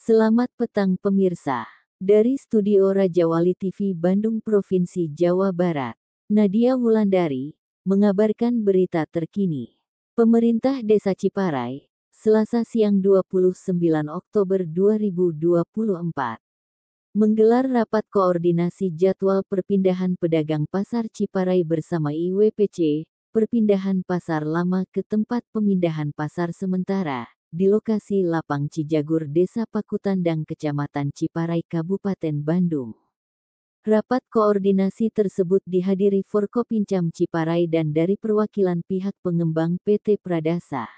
Selamat petang pemirsa. Dari Studio Raja Wali TV Bandung Provinsi Jawa Barat, Nadia Wulandari, mengabarkan berita terkini. Pemerintah Desa Ciparai, Selasa siang 29 Oktober 2024, menggelar rapat koordinasi jadwal perpindahan pedagang Pasar Ciparai bersama IWPC, perpindahan pasar lama ke tempat pemindahan pasar sementara di lokasi Lapang Cijagur Desa Pakutandang Kecamatan Ciparai Kabupaten Bandung. Rapat koordinasi tersebut dihadiri Forkopincam Ciparai dan dari perwakilan pihak pengembang PT Pradasa.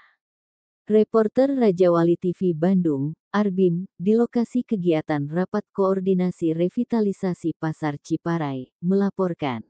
Reporter Raja Wali TV Bandung, Arbim, di lokasi kegiatan Rapat Koordinasi Revitalisasi Pasar Ciparai, melaporkan.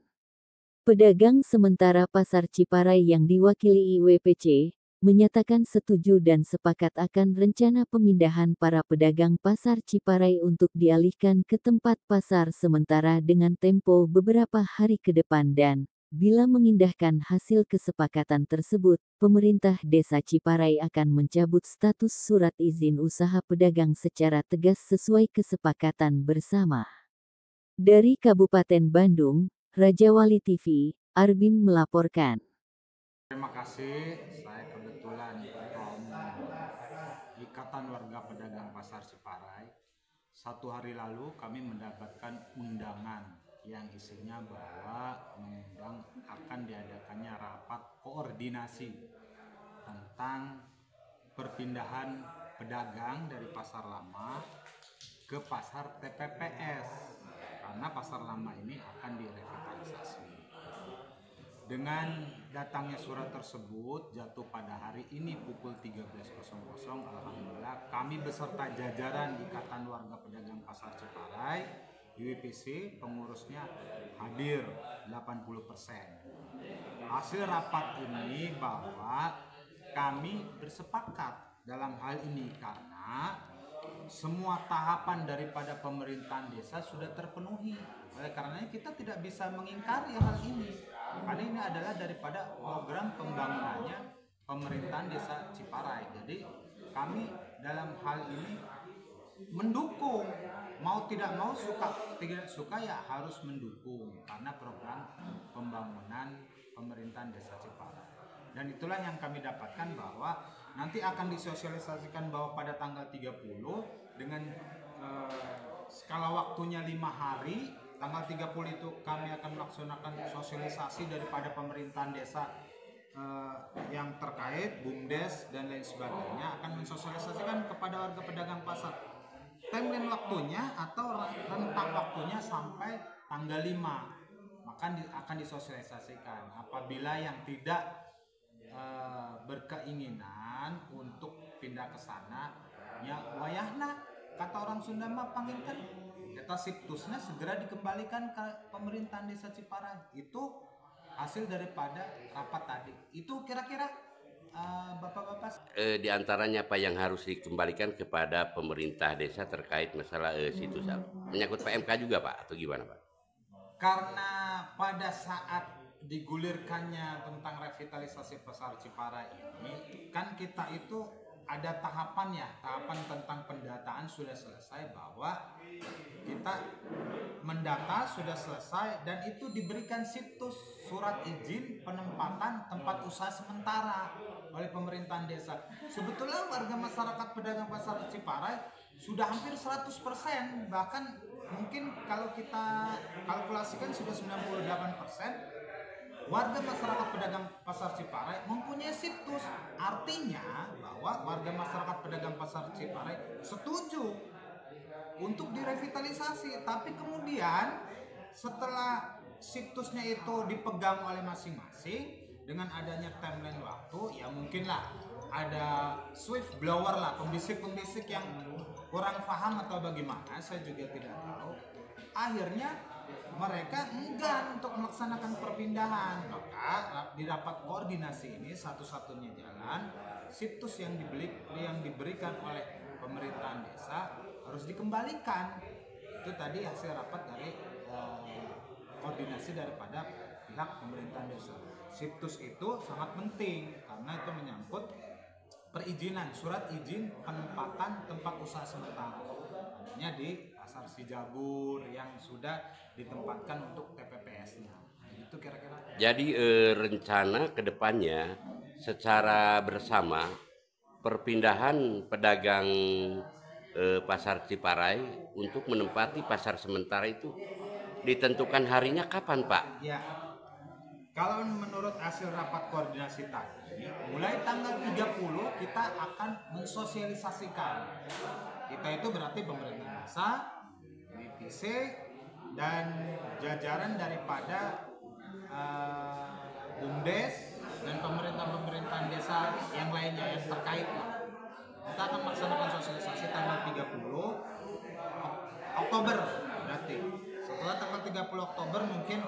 Pedagang sementara Pasar Ciparai yang diwakili IWPC, menyatakan setuju dan sepakat akan rencana pemindahan para pedagang Pasar Ciparai untuk dialihkan ke tempat pasar sementara dengan tempo beberapa hari ke depan dan, bila mengindahkan hasil kesepakatan tersebut, pemerintah Desa Ciparai akan mencabut status surat izin usaha pedagang secara tegas sesuai kesepakatan bersama. Dari Kabupaten Bandung, Raja Wali TV, Arbim melaporkan. Terima kasih, saya kebetulan Ketua Ikatan Warga Pedagang Pasar Ciparai. 1 hari lalu kami mendapatkan undangan yang isinya bahwa mengundang akan diadakannya rapat koordinasi tentang perpindahan pedagang dari pasar lama ke pasar TPPS karena pasar lama ini akan direvitalisasi. Dengan datangnya surat tersebut jatuh pada hari ini pukul 13.00, alhamdulillah kami beserta jajaran Ikatan Warga Pedagang Pasar Ciparai, IWPC, pengurusnya hadir 80%. Hasil rapat ini bahwa kami bersepakat dalam hal ini karena semua tahapan daripada pemerintahan desa sudah terpenuhi. Oleh karenanya kita tidak bisa mengingkari hal ini. Karena ini adalah daripada program pembangunannya pemerintahan desa Ciparai. Jadi kami dalam hal ini mendukung, mau tidak mau, suka tidak suka ya harus mendukung karena program pembangunan pemerintahan desa Ciparai. Dan itulah yang kami dapatkan bahwa nanti akan disosialisasikan bahwa pada tanggal 30 dengan skala waktunya 5 hari. Tanggal 30 itu kami akan melaksanakan sosialisasi daripada pemerintahan desa yang terkait, BUMDes dan lain sebagainya, akan mensosialisasikan kepada warga pedagang pasar timeline waktunya atau rentang waktunya sampai tanggal 5. Maka akan disosialisasikan apabila yang tidak berkeinginan untuk pindah ke sana ya wayahna, kata orang Sunda mah panggilkan eta siptusnya segera dikembalikan ke pemerintahan desa Ciparai. Itu hasil daripada rapat tadi. Itu kira-kira bapak-bapak Di antaranya apa yang harus dikembalikan kepada pemerintah desa terkait masalah situs menyangkut PMK juga Pak atau gimana Pak? Karena pada saat digulirkannya tentang revitalisasi pasar Ciparai ini kan kita itu ada tahapan ya, tahapan tentang pendataan sudah selesai, bahwa kita mendata sudah selesai dan itu diberikan situs surat izin penempatan tempat usaha sementara oleh pemerintahan desa. Sebetulnya warga masyarakat pedagang pasar Ciparai sudah hampir 100%, bahkan mungkin kalau kita kalkulasikan sudah 98%. Warga masyarakat pedagang pasar Ciparai mempunyai situs. Artinya bahwa warga masyarakat pedagang pasar Ciparai setuju untuk direvitalisasi. Tapi kemudian setelah situsnya itu dipegang oleh masing-masing dengan adanya timeline waktu, ya mungkinlah ada swift blower lah, pembisik-pembisik yang kurang paham atau bagaimana, saya juga tidak tahu. Akhirnya mereka enggan untuk melaksanakan perpindahan. Maka di rapat koordinasi ini satu-satunya jalan, situs yang diberikan oleh pemerintahan desa harus dikembalikan. Itu tadi hasil rapat dari koordinasi daripada pihak pemerintahan desa. Situs itu sangat penting karena itu menyangkut perizinan, surat izin penempatan tempat usaha sementara. Adanya di Pasar Cijagur yang sudah ditempatkan untuk TPPS-nya. Itu kira-kira. Jadi rencana kedepannya secara bersama perpindahan pedagang Pasar Ciparai untuk menempati pasar sementara itu ditentukan harinya kapan, Pak? Ya, kalau menurut hasil rapat koordinasi tadi, mulai tanggal 30 kita akan mensosialisasikan. Kita itu berarti pemerintah desa, WPC, dan jajaran daripada BUMDes dan pemerintahan desa yang lainnya yang terkait. Kita akan melaksanakan sosialisasi tanggal 30 Oktober berarti. Setelah tanggal 30 Oktober mungkin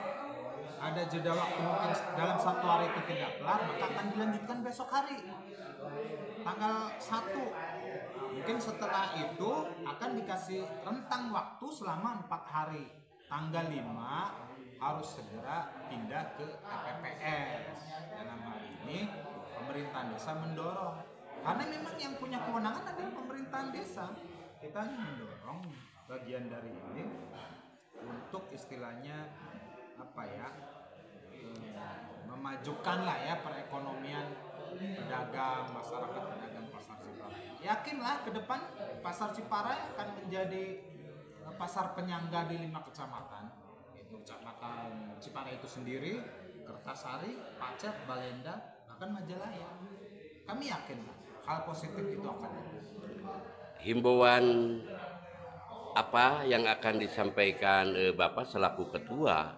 ada jeda waktu mungkin dalam 1 hari itu tidak kelar, maka akan dilanjutkan besok hari tanggal 1. Mungkin setelah itu akan dikasih rentang waktu selama 4 hari. Tanggal 5 harus segera pindah ke TPPS. Dalam hal ini pemerintahan desa mendorong, karena memang yang punya kewenangan adalah pemerintahan desa. Kita hanya mendorong bagian dari ini untuk istilahnya apa ya, memajukan lah ya perekonomian pedagang, masyarakat pedagang Pasar Ciparai. Yakinlah ke depan Pasar Ciparai akan menjadi pasar penyangga di 5 kecamatan, yaitu Kecamatan Ciparai itu sendiri, Kertasari, Pacet, Balenda, bahkan Majalaya. Kami yakin hal positif itu akan ada. Himbauan apa yang akan disampaikan Bapak selaku ketua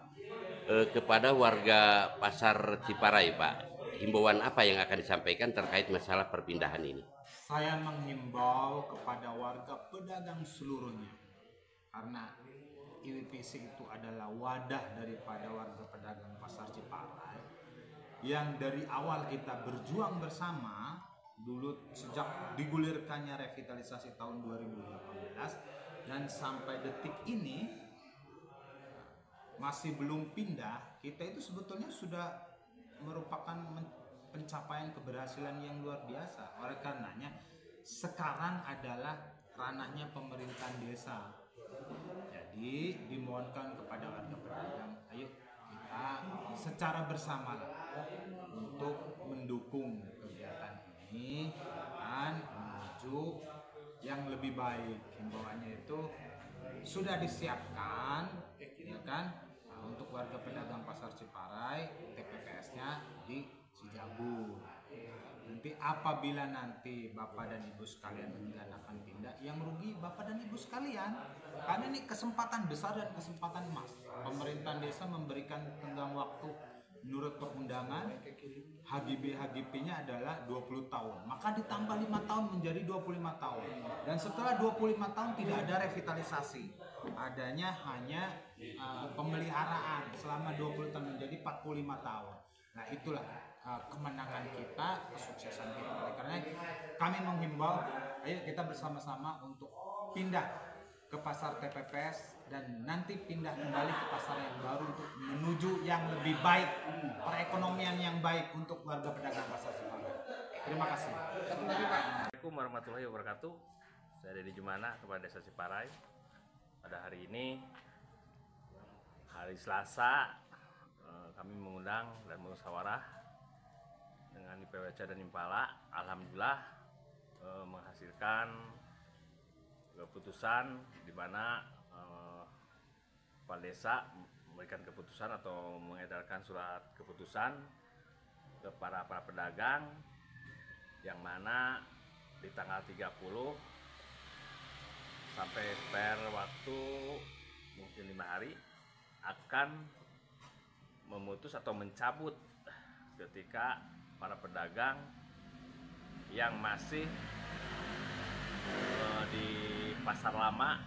kepada warga Pasar Ciparai, Pak? Himbauan apa yang akan disampaikan terkait masalah perpindahan ini? Saya menghimbau kepada warga pedagang seluruhnya, karena IWPC itu adalah wadah daripada warga pedagang Pasar Ciparai yang dari awal kita berjuang bersama dulu sejak digulirkannya revitalisasi tahun 2018 dan sampai detik ini masih belum pindah. Kita itu sebetulnya sudah merupakan pencapaian keberhasilan yang luar biasa. Oleh karenanya sekarang adalah ranahnya pemerintahan desa. Jadi dimohonkan kepada warga pedagang, ayo kita secara bersama untuk mendukung kegiatan ini dan menuju yang lebih baik. Himbauannya itu sudah disiapkan, ya kan, untuk warga pedagang Pasar Ciparai, TPPS-nya di Cijagur. Nanti apabila nanti Bapak dan Ibu sekalian enggan akan pindah, yang rugi Bapak dan Ibu sekalian. Karena ini kesempatan besar dan kesempatan emas. Pemerintahan desa memberikan tenggang waktu menurut perundangan, HGB-HGP-nya adalah 20 tahun. Maka ditambah 5 tahun menjadi 25 tahun. Dan setelah 25 tahun tidak ada revitalisasi. Adanya hanya pemeliharaan selama 20 tahun menjadi 45 tahun. Nah itulah kemenangan kita, kesuksesan kita. Oleh karena kami menghimbau, ayo kita bersama-sama untuk pindah ke pasar TPPS dan nanti pindah kembali ke pasar yang baru untuk menuju yang lebih baik, perekonomian yang baik untuk warga pedagang Pasar Ciparai. Terima kasih. Assalamualaikum warahmatullahi wabarakatuh. Saya Dedi Jumana, Kepala Desa Ciparai. Pada hari ini, hari Selasa, kami mengundang dan musyawarah dengan IPWC dan Impala. Alhamdulillah menghasilkan keputusan di mana Kepala Desa memberikan keputusan atau mengedarkan surat keputusan kepada para pedagang yang mana di tanggal 30 sampai spare waktu mungkin 5 hari akan memutus atau mencabut ketika para pedagang yang masih di pasar lama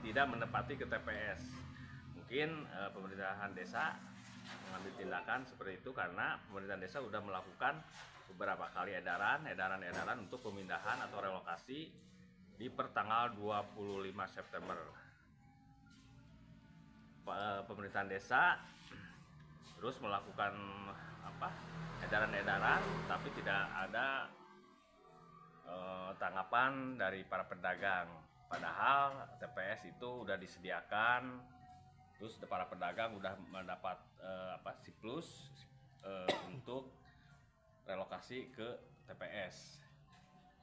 tidak menempati ke TPS. Mungkin pemerintahan desa mengambil tindakan seperti itu karena pemerintahan desa sudah melakukan beberapa kali edaran untuk pemindahan atau relokasi di pertanggal 25 September. Pemerintahan desa terus melakukan edaran-edaran, tapi tidak ada tanggapan dari para pedagang. Padahal TPS itu udah disediakan, terus para pedagang udah mendapat siklus untuk relokasi ke TPS.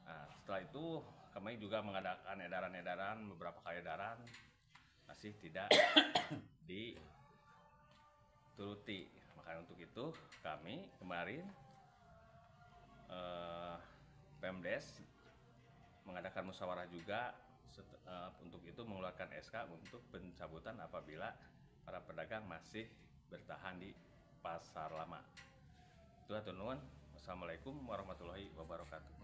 Nah, setelah itu kami juga mengadakan edaran-edaran, beberapa kali edaran, masih tidak dituruti. Maka untuk itu kami kemarin Pemdes mengadakan musyawarah juga untuk itu mengeluarkan SK untuk pencabutan apabila para pedagang masih bertahan di pasar lama. Itu hatur nuhun. Wassalamualaikum warahmatullahi wabarakatuh.